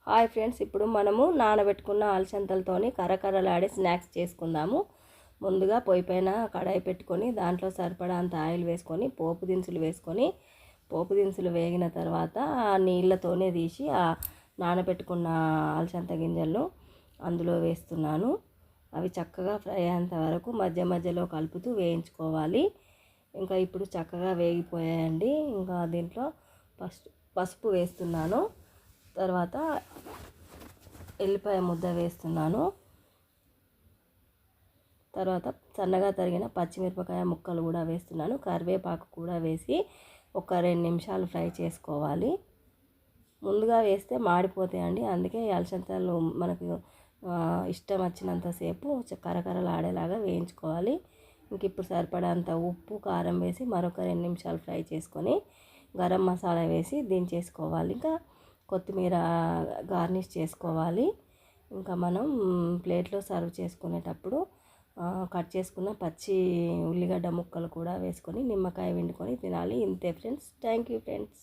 Hi friends, ఇప్పుడు మనము నానబెట్టుకున్న అలసందలతోని కరకరలాడే స్నాక్స్ చేసుకుందాము. ముందుగా పొయ్యి పైన కడాయి పెట్టుకొని దాంట్లో సరిపడా అంత ఆయిల్ వేసుకొని పోపు దినుసులు వేగిన తర్వాత ఆ నీళ్ళతోనే తీసి ఆ నానబెట్టుకున్న అలసంద గింజలను అందులో వేస్తున్నాను. అవి చక్కగా ఫ్రై అయ్యేంత వరకు మధ్య మధ్యలో కలుపుతూ వేయించుకోవాలి. ఇంకా ఇప్పుడు చక్కగా వేగిపోయాయండి. ఇంకా దీంట్లో పసుపు వేస్తున్నాను. తర్వాత ఎల్లిపాయ ముద్ద వేస్తున్నాను. తర్వాత సన్నగా తరిగిన పచ్చిమిరపకాయ ముక్కలు కూడా వేస్తున్నాను. కరివేపాకు కూడా వేసి ఒక 2 నిమిషాలు ఫ్రై చేసుకోవాలి. ముందుగా వేస్తే మాడిపోతాయండి, అందుకే అలసందలు మనకు ఇష్టం వచ్చినంతసేపు కరకరలాడేలాగా వేయించుకోవాలి. ఇంక ఇప్పుడు సరిపడంత ఉప్పు కారం వేసి మరొక 2 నిమిషాలు ఫ్రై చేసుకొని గరం మసాలా వేసి దించేసుకోవాలి. ఇంకా కొత్తిమీర గార్నిష్ చేసుకోవాలి. ఇంకా మనం ప్లేట్లో సర్వ్ చేసుకునేటప్పుడు కట్ చేసుకున్న పచ్చి ఉల్లిగడ్డ ముక్కలు కూడా వేసుకొని నిమ్మకాయ పిండుకొని తినాలి. ఇంతే ఫ్రెండ్స్. Thank you friends.